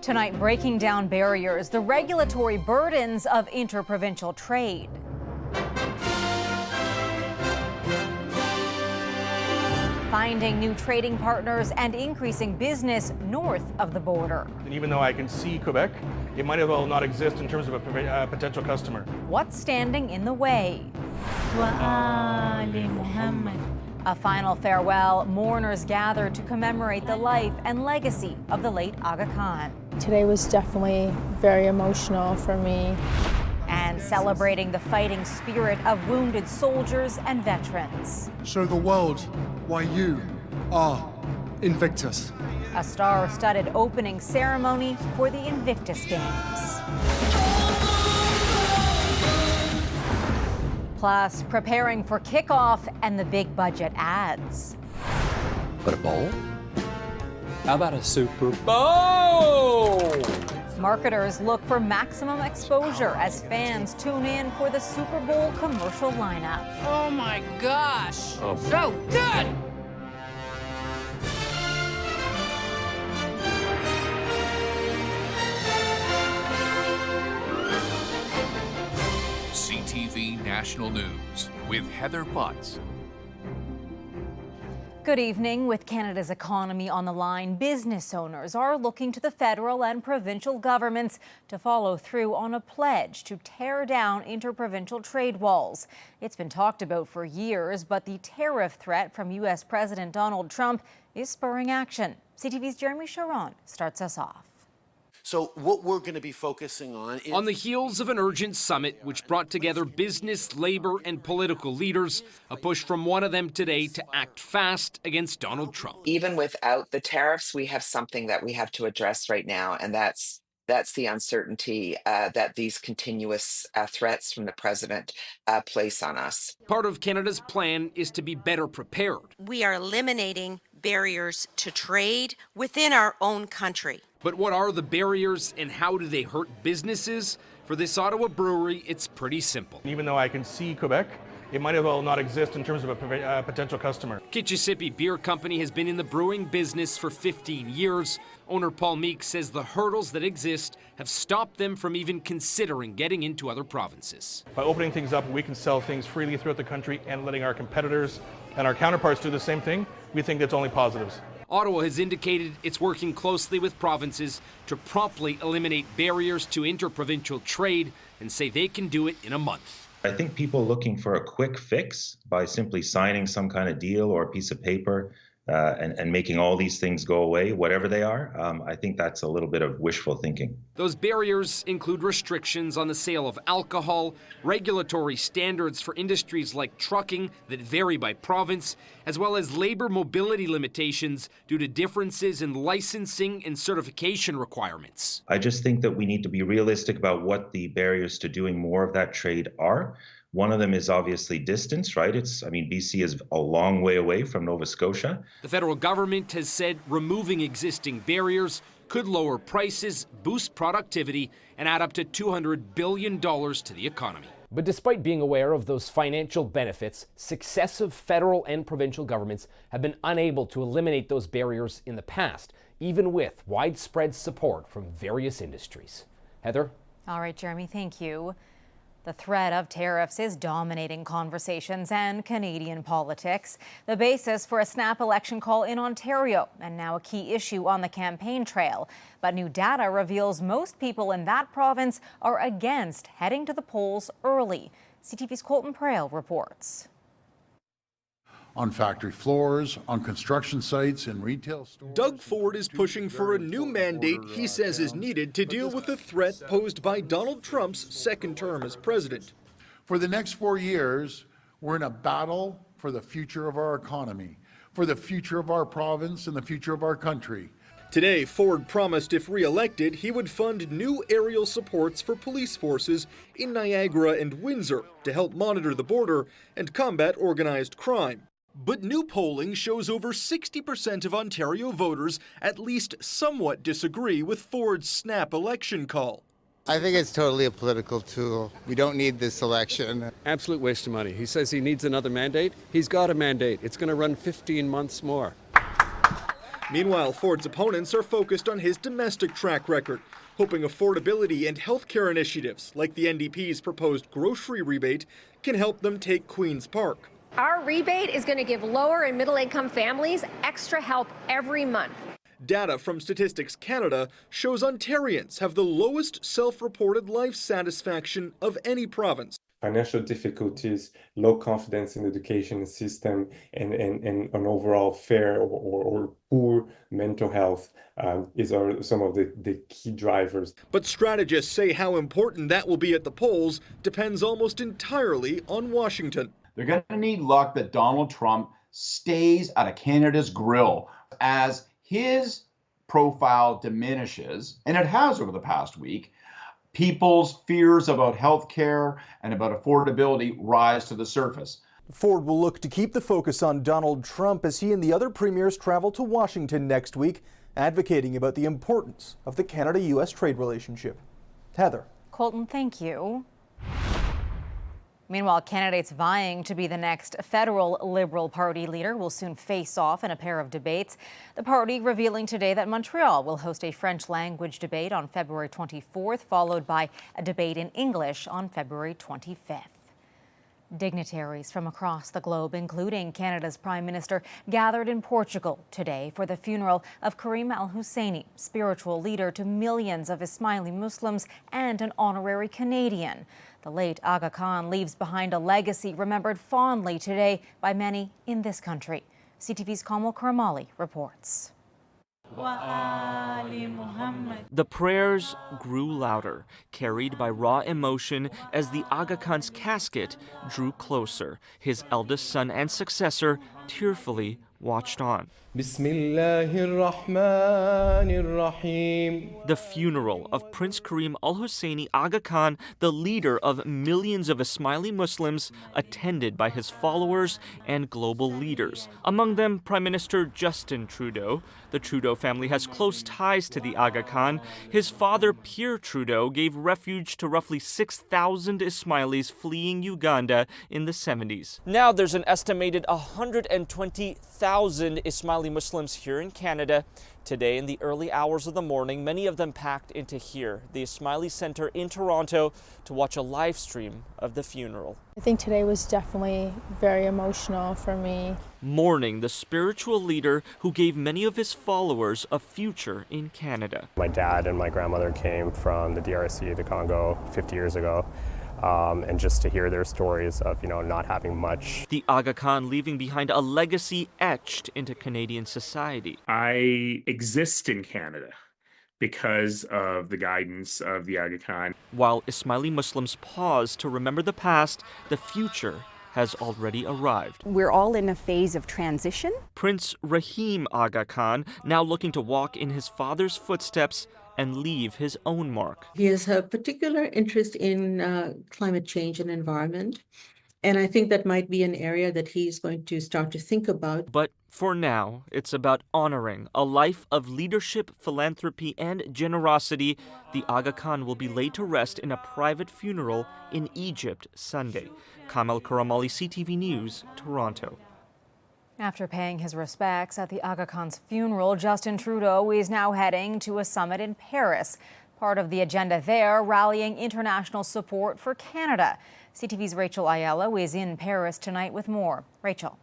Tonight, breaking down barriers, the regulatory burdens of interprovincial trade. Finding new trading partners and increasing business north of the border. And even though I can see Quebec, it might as well not exist in terms of a potential customer. What's standing in the way? A final farewell. Mourners gathered to commemorate the life and legacy of the late Aga Khan. Today was definitely very emotional for me. And celebrating the fighting spirit of wounded soldiers and veterans. Show the world why you are Invictus. A star-studded opening ceremony for the Invictus Games. Plus, preparing for kickoff and the big budget ads. But a bowl? How about a Super Bowl? Marketers look for maximum exposure as fans tune in for the Super Bowl commercial lineup. Oh my gosh, so good! CTV National News with Heather Butts. Good evening. With Canada's economy on the line, business owners are looking to the federal and provincial governments to follow through on a pledge to tear down interprovincial trade walls. It's been talked about for years, but the tariff threat from U.S. President Donald Trump is spurring action. CTV's Jeremy Sharon starts us off. So what we're going to be focusing on is... On the heels of an urgent summit which brought together business, labor, and political leaders, a push from one of them today to act fast against Donald Trump. Even without the tariffs, we have something that we have to address right now, and that's the uncertainty that these continuous threats from the president place on us. Part of Canada's plan is to be better prepared. We are eliminating barriers to trade within our own country. But what are the barriers and how do they hurt businesses? For this Ottawa brewery, it's pretty simple. Even though I can see Quebec, it might as well not exist in terms of a potential customer. Kitchissippi Beer Company has been in the brewing business for 15 years. Owner Paul Meek says the hurdles that exist have stopped them from even considering getting into other provinces. By opening things up, we can sell things freely throughout the country and letting our competitors and our counterparts do the same thing. We think that's only positives. Ottawa has indicated it's working closely with provinces to promptly eliminate barriers to interprovincial trade and say they can do it in a month. I think people looking for a quick fix by simply signing some kind of deal or a piece of paper and making all these things go away, whatever they are, I think that's a little bit of wishful thinking. Those barriers include restrictions on the sale of alcohol, regulatory standards for industries like trucking that vary by province, as well as labor mobility limitations due to differences in licensing and certification requirements. I just think that we need to be realistic about what the barriers to doing more of that trade are. One of them is obviously distance, right? BC is a long way away from Nova Scotia. The federal government has said removing existing barriers could lower prices, boost productivity, and add up to $200 billion to the economy. But despite being aware of those financial benefits, successive federal and provincial governments have been unable to eliminate those barriers in the past, even with widespread support from various industries. Heather? All right, Jeremy, thank you. The threat of tariffs is dominating conversations and Canadian politics. The basis for a snap election call in Ontario, and now a key issue on the campaign trail. But new data reveals most people in that province are against heading to the polls early. CTV's Colton Prale reports. On factory floors, on construction sites, in retail stores. Doug Ford is pushing for a new mandate he says is needed to deal with the threat posed by Donald Trump's second term as president. For the next 4 years, we're in a battle for the future of our economy, for the future of our province and the future of our country. Today, Ford promised if re-elected, he would fund new aerial supports for police forces in Niagara and Windsor to help monitor the border and combat organized crime. But new polling shows over 60% of Ontario voters at least somewhat disagree with Ford's snap election call. I think it's totally a political tool. We don't need this election. Absolute waste of money. He says he needs another mandate. He's got a mandate. It's going to run 15 months more. Meanwhile, Ford's opponents are focused on his domestic track record, hoping affordability and healthcare initiatives like the NDP's proposed grocery rebate can help them take Queen's Park. Our rebate is going to give lower and middle income families extra help every month. Data from Statistics Canada shows Ontarians have the lowest self-reported life satisfaction of any province. Financial difficulties, low confidence in the education system, and an overall fair or poor mental health are some of the key drivers. But strategists say how important that will be at the polls depends almost entirely on Washington. They're going to need luck that Donald Trump stays out of Canada's grill as his profile diminishes, and it has over the past week. People's fears about health care and about affordability rise to the surface. Ford will look to keep the focus on Donald Trump as he and the other premiers travel to Washington next week, advocating about the importance of the Canada-U.S. trade relationship. Heather. Colton, thank you. Meanwhile, candidates vying to be the next federal Liberal Party leader will soon face off in a pair of debates. The party revealing today that Montreal will host a French language debate on February 24th, followed by a debate in English on February 25th. Dignitaries from across the globe, including Canada's Prime Minister, gathered in Portugal today for the funeral of Karim al-Husseini, spiritual leader to millions of Ismaili Muslims and an honorary Canadian. The late Aga Khan leaves behind a legacy remembered fondly today by many in this country. CTV's Kamal Karamali reports. The prayers grew louder, carried by raw emotion as the Aga Khan's casket drew closer. His eldest son and successor tearfully watched on. The funeral of Prince Karim al-Husseini Aga Khan, the leader of millions of Ismaili Muslims, attended by his followers and global leaders. Among them, Prime Minister Justin Trudeau. The Trudeau family has close ties to the Aga Khan. His father, Pierre Trudeau, gave refuge to roughly 6,000 Ismailis fleeing Uganda in the 70s. Now there's an estimated 120,000 Ismaili Muslims here in Canada. Today, in the early hours of the morning, many of them packed into here, the Ismaili Center in Toronto, to watch a live stream of the funeral. I think today was definitely very emotional for me. Mourning the spiritual leader who gave many of his followers a future in Canada. My dad and my grandmother came from the DRC, the Congo, 50 years ago. And just to hear their stories of, not having much. The Aga Khan leaving behind a legacy etched into Canadian society. I exist in Canada because of the guidance of the Aga Khan. While Ismaili Muslims pause to remember the past, the future has already arrived. We're all in a phase of transition. Prince Rahim Aga Khan now looking to walk in his father's footsteps and leave his own mark. He has a particular interest in climate change and environment, and I think that might be an area that he's going to start to think about. But for now, it's about honoring a life of leadership, philanthropy, and generosity. The Aga Khan will be laid to rest in a private funeral in Egypt Sunday. Kamal Karamali, CTV News, Toronto. After paying his respects at the Aga Khan's funeral, Justin Trudeau is now heading to a summit in Paris. Part of the agenda there, rallying international support for Canada. CTV's Rachel Ayala is in Paris tonight with more. Rachel.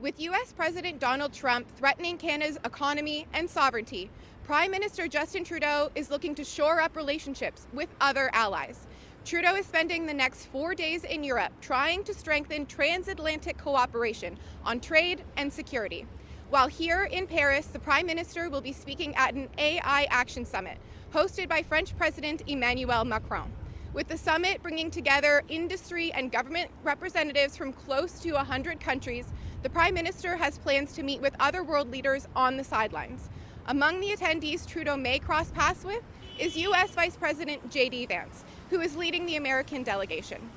With U.S. President Donald Trump threatening Canada's economy and sovereignty, Prime Minister Justin Trudeau is looking to shore up relationships with other allies. Trudeau is spending the next 4 days in Europe trying to strengthen transatlantic cooperation on trade and security. While here in Paris, the Prime Minister will be speaking at an AI Action Summit hosted by French President Emmanuel Macron. With the summit bringing together industry and government representatives from close to 100 countries, the Prime Minister has plans to meet with other world leaders on the sidelines. Among the attendees Trudeau may cross paths with is U.S. Vice President J.D. Vance, who is leading the American delegation.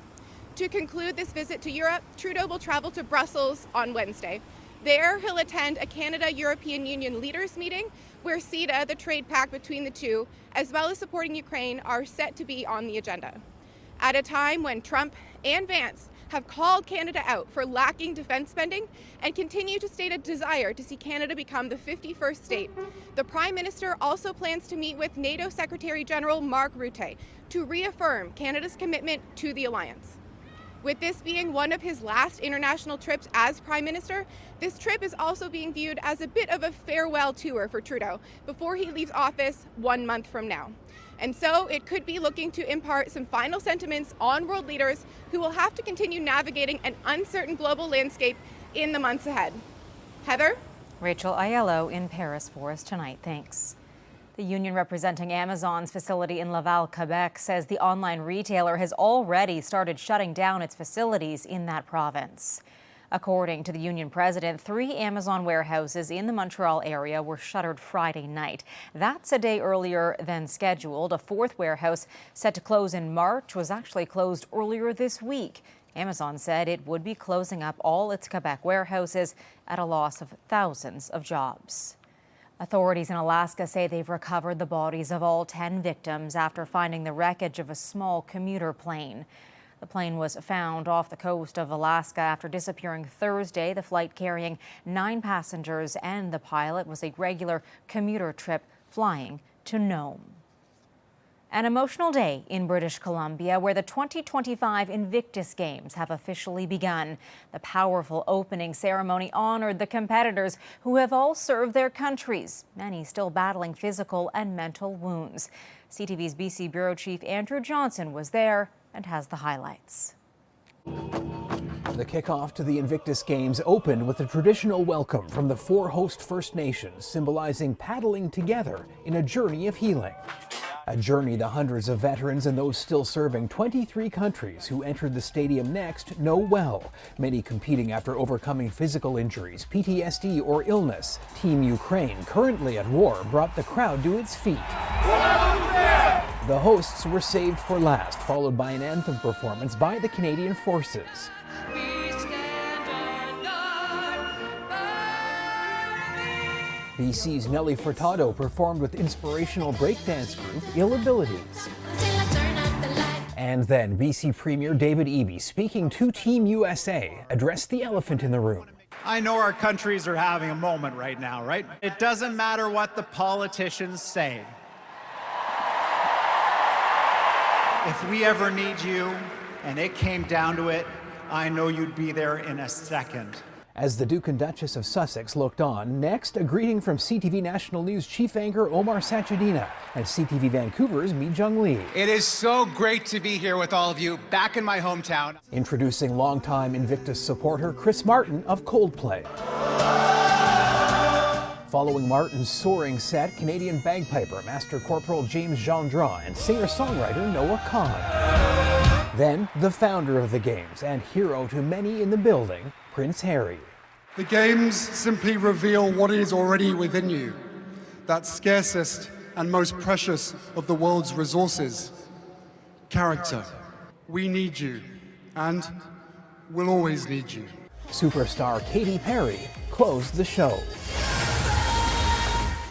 To conclude this visit to Europe, Trudeau will travel to Brussels on Wednesday. There, he'll attend a Canada-European Union leaders meeting where CETA, the trade pact between the two, as well as supporting Ukraine, are set to be on the agenda. At a time when Trump and Vance have called Canada out for lacking defense spending and continue to state a desire to see Canada become the 51st state. The Prime Minister also plans to meet with NATO Secretary General Mark Rutte to reaffirm Canada's commitment to the alliance. With this being one of his last international trips as Prime Minister, this trip is also being viewed as a bit of a farewell tour for Trudeau before he leaves office 1 month from now. And so it could be looking to impart some final sentiments on world leaders who will have to continue navigating an uncertain global landscape in the months ahead. Heather? Rachel Aiello in Paris for us tonight. Thanks. The union representing Amazon's facility in Laval, Quebec, says the online retailer has already started shutting down its facilities in that province. According to the union president, 3 Amazon warehouses in the Montreal area were shuttered Friday night. That's a day earlier than scheduled. A 4th warehouse set to close in March was actually closed earlier this week. Amazon said it would be closing up all its Quebec warehouses at a loss of thousands of jobs. Authorities in Alaska say they've recovered the bodies of all 10 victims after finding the wreckage of a small commuter plane. The plane was found off the coast of Alaska after disappearing Thursday. The flight carrying 9 passengers and the pilot was a regular commuter trip flying to Nome. An emotional day in British Columbia where the 2025 Invictus Games have officially begun. The powerful opening ceremony honored the competitors who have all served their countries, many still battling physical and mental wounds. CTV's BC Bureau Chief Andrew Johnson was there and has the highlights. The kickoff to the Invictus Games opened with a traditional welcome from the 4 host First Nations, symbolizing paddling together in a journey of healing. A journey the hundreds of veterans and those still serving 23 countries who entered the stadium next know well, many competing after overcoming physical injuries, PTSD, or illness. Team Ukraine, currently at war, brought the crowd to its feet. The hosts were saved for last, followed by an anthem performance by the Canadian Forces. BC's Nelly Furtado performed with inspirational breakdance group Ill Abilities. And then BC Premier David Eby, speaking to Team USA, addressed the elephant in the room. I know our countries are having a moment right now, right? It doesn't matter what the politicians say. If we ever need you, and it came down to it, I know you'd be there in a second. As the Duke and Duchess of Sussex looked on, next a greeting from CTV National News chief anchor Omar Sachedina and CTV Vancouver's Mi Jung Lee. It is so great to be here with all of you, back in my hometown. Introducing longtime Invictus supporter Chris Martin of Coldplay. Following Martin's soaring set, Canadian bagpiper Master Corporal James Gendron and singer-songwriter Noah Kahn. Then the founder of the Games and hero to many in the building, Prince Harry. The Games simply reveal what is already within you, that scarcest and most precious of the world's resources, character. We need you, and we'll always need you. Superstar Katy Perry closed the show.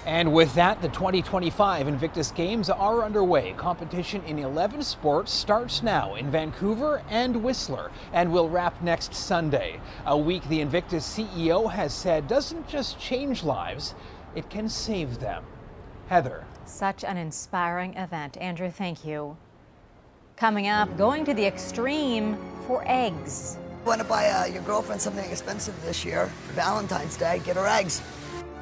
And with that, the 2025 Invictus Games are underway. Competition in 11 sports starts now in Vancouver and Whistler and will wrap next Sunday. A week the Invictus CEO has said doesn't just change lives, it can save them. Heather. Such an inspiring event. Andrew, thank you. Coming up, going to the extreme for eggs. Want to buy your girlfriend something expensive this year for Valentine's Day? Get her eggs.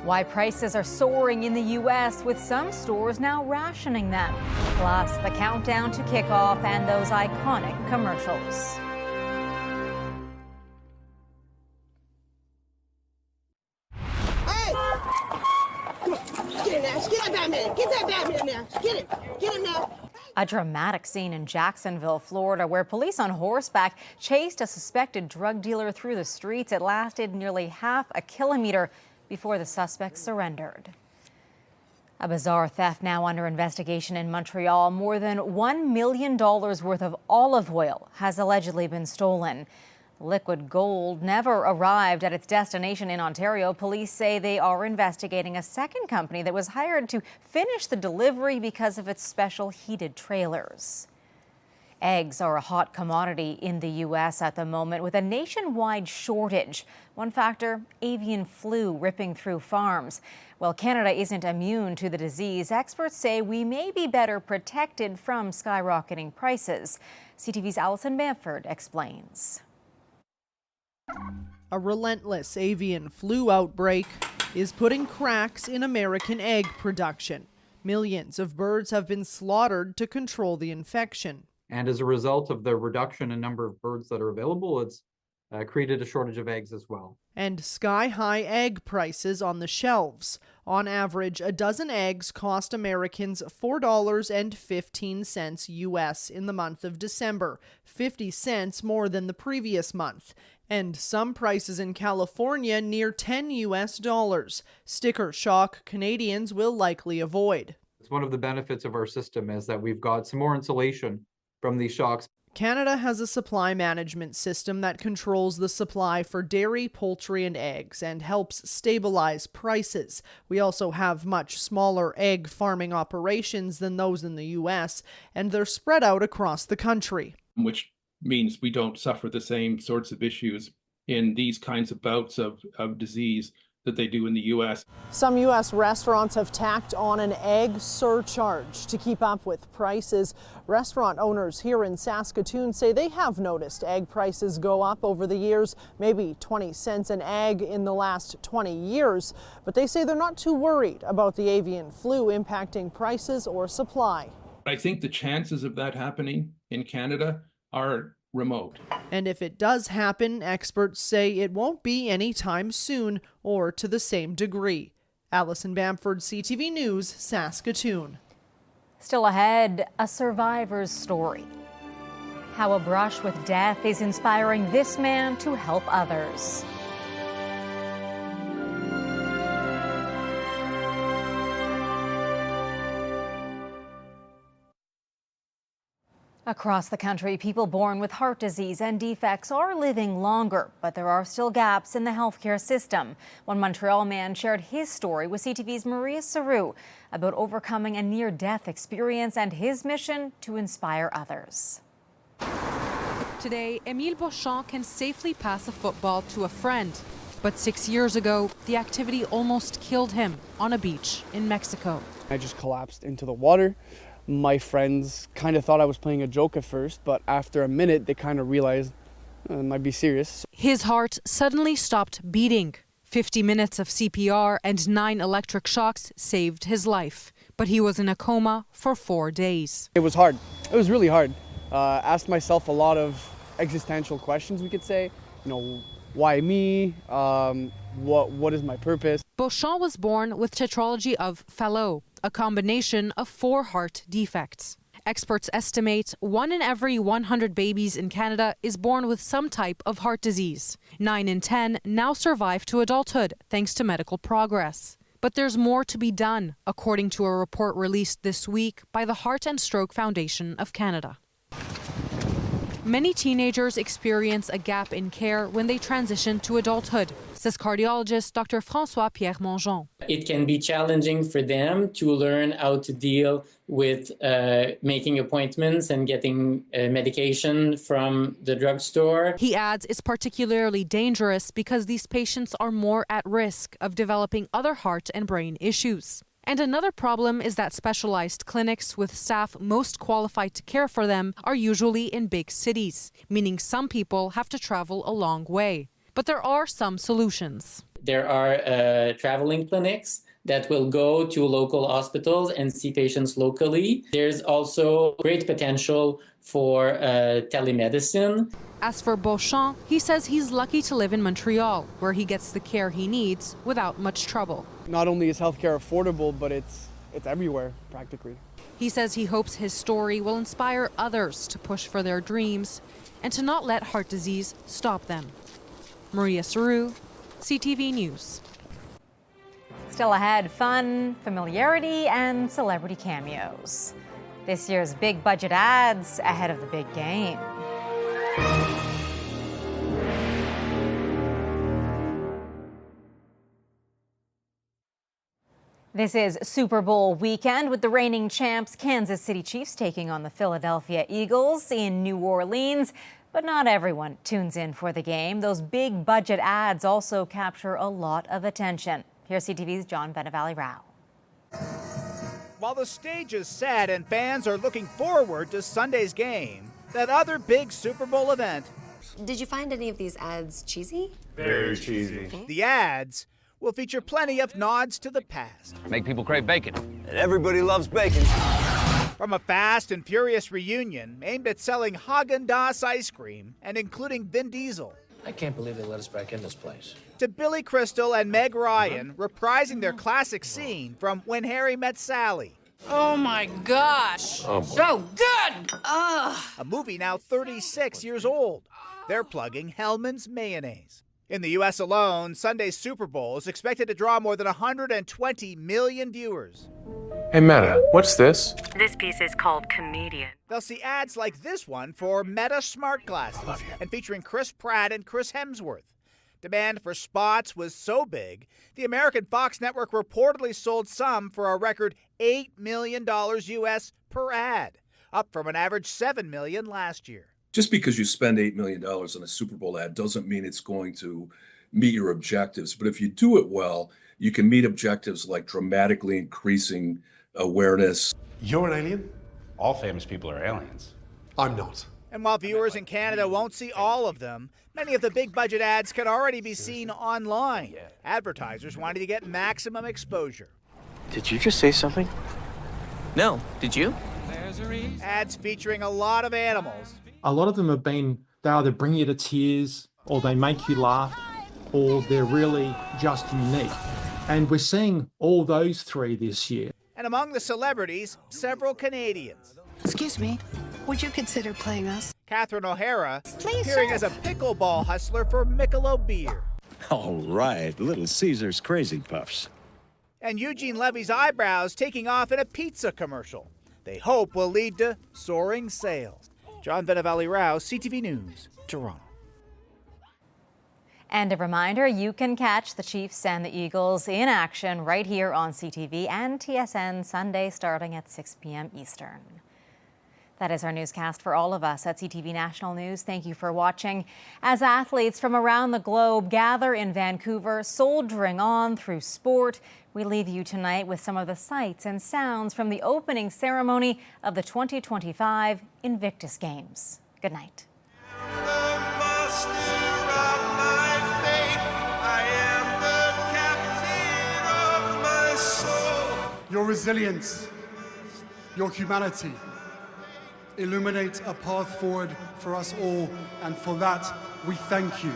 Why prices are soaring in the U.S. with some stores now rationing them. Plus, the countdown to kickoff and those iconic commercials. Hey! Get in there. Get that Batman. Get that Batman in there. Get him. Get him now. A dramatic scene in Jacksonville, Florida, where police on horseback chased a suspected drug dealer through the streets. It lasted nearly half a kilometer before the suspect surrendered. A bizarre theft now under investigation in Montreal. More than $1 million worth of olive oil has allegedly been stolen. Liquid gold never arrived at its destination in Ontario. Police say they are investigating a second company that was hired to finish the delivery because of its special heated trailers. Eggs are a hot commodity in the U.S. at the moment with a nationwide shortage. One factor, avian flu ripping through farms. While Canada isn't immune to the disease, experts say we may be better protected from skyrocketing prices. CTV's Alison Bamford explains. A relentless avian flu outbreak is putting cracks in American egg production. Millions of birds have been slaughtered to control the infection. And as a result of the reduction in number of birds that are available, it's created a shortage of eggs as well. And sky-high egg prices on the shelves. On average, a dozen eggs cost Americans $4.15 U.S. in the month of December, 50 cents more than the previous month. And some prices in California near $10 US. Sticker shock Canadians will likely avoid. It's one of the benefits of our system is that we've got some more insulation from these shocks. Canada has a supply management system that controls the supply for dairy, poultry, and eggs and helps stabilize prices. We also have much smaller egg farming operations than those in the U.S., and they're spread out across the country. Which means we don't suffer the same sorts of issues in these kinds of bouts of disease that they do in the U.S. Some U.S. restaurants have tacked on an egg surcharge to keep up with prices. Restaurant owners here in Saskatoon say they have noticed egg prices go up over the years, maybe 20 cents an egg in the last 20 years. But they say they're not too worried about the avian flu impacting prices or supply. I think the chances of that happening in Canada are remote. And if it does happen, experts say it won't be anytime soon or to the same degree. Alison Bamford, CTV News, Saskatoon. Still ahead, a survivor's story. How a brush with death is inspiring this man to help others. Across the country, people born with heart disease and defects are living longer, but there are still gaps in the healthcare system. One Montreal man shared his story with CTV's Maria Saru about overcoming a near-death experience and his mission to inspire others. Today, Émile Beauchamp can safely pass a football to a friend. But 6 years ago, the activity almost killed him on a beach in Mexico. I just collapsed into the water. My friends kind of thought I was playing a joke at first, but after a minute, they kind of realized it might be serious. His heart suddenly stopped beating. 50 minutes of CPR and 9 electric shocks saved his life. But he was in a coma for 4 days. It was hard. It was really hard. Asked myself a lot of existential questions, we could say. You know, why me? What is my purpose? Beauchamp was born with tetralogy of Fallot, a combination of 4 heart defects. Experts estimate 1 in every 100 babies in Canada is born with some type of heart disease. 9 in 10 now survive to adulthood thanks to medical progress. But there's more to be done, according to a report released this week by the Heart and Stroke Foundation of Canada. Many teenagers experience a gap in care when they transition to adulthood, says cardiologist Dr. François-Pierre Mongeon. It can be challenging for them to learn how to deal with making appointments and getting medication from the drugstore. He adds it's particularly dangerous because these patients are more at risk of developing other heart and brain issues. And another problem is that specialized clinics with staff most qualified to care for them are usually in big cities, meaning some people have to travel a long way. But there are some solutions. There are traveling clinics that will go to local hospitals and see patients locally. There's also great potential for telemedicine. As for Beauchamp, he says he's lucky to live in Montreal, where he gets the care he needs without much trouble. Not only is healthcare affordable, but it's everywhere, practically. He says he hopes his story will inspire others to push for their dreams and to not let heart disease stop them. Maria Saru, CTV News. Still ahead, fun, familiarity, and celebrity cameos. This year's big budget ads ahead of the big game. This is Super Bowl weekend with the reigning champs Kansas City Chiefs taking on the Philadelphia Eagles in New Orleans. But not everyone tunes in for the game. Those big budget ads also capture a lot of attention. Here's CTV's John Benavalli-Rao. While the stage is set and fans are looking forward to Sunday's game, that other big Super Bowl event. Did you find any of these ads cheesy? Very cheesy. The ads will feature plenty of nods to the past. Make people crave bacon. And everybody loves bacon. From a Fast and Furious reunion aimed at selling Haagen-Dazs ice cream and including Vin Diesel. I can't believe they let us back in this place. To Billy Crystal and Meg Ryan reprising their classic scene from When Harry Met Sally. Oh my gosh, so good! A movie now 36 years old. They're plugging Hellmann's mayonnaise. In the U.S. alone, Sunday's Super Bowl is expected to draw more than 120 million viewers. Hey Meta, what's this? This piece is called Comedian. They'll see ads like this one for Meta smart glasses and featuring Chris Pratt and Chris Hemsworth. Demand for spots was so big, the American Fox network reportedly sold some for a record $8 million US per ad, up from an average $7 million last year. Just because you spend $8 million on a Super Bowl ad doesn't mean it's going to meet your objectives. But if you do it well, you can meet objectives like dramatically increasing awareness. You're an alien? All famous people are aliens. I'm not. And while viewers in Canada won't see all of them, many of the big budget ads can already be seen online. Advertisers wanting to get maximum exposure. Did you just say something? No, did you? Ads featuring a lot of animals. A lot of them have been, they either bring you to tears, or they make you laugh, or they're really just unique. And we're seeing all those three this year. And among the celebrities, several Canadians. Excuse me, would you consider playing us? Catherine O'Hara appearing as a pickleball hustler for Michelob beer. All right, Little Caesar's Crazy Puffs. And Eugene Levy's eyebrows taking off in a pizza commercial. They hope will lead to soaring sales. John Benavalli-Rao, CTV News, Toronto. And a reminder, you can catch the Chiefs and the Eagles in action right here on CTV and TSN Sunday starting at 6 p.m. Eastern. That is our newscast for all of us at CTV National News. Thank you for watching. As athletes from around the globe gather in Vancouver, soldiering on through sport, we leave you tonight with some of the sights and sounds from the opening ceremony of the 2025 Invictus Games. Good night. Your resilience, your humanity, illuminate a path forward for us all, and for that we thank you.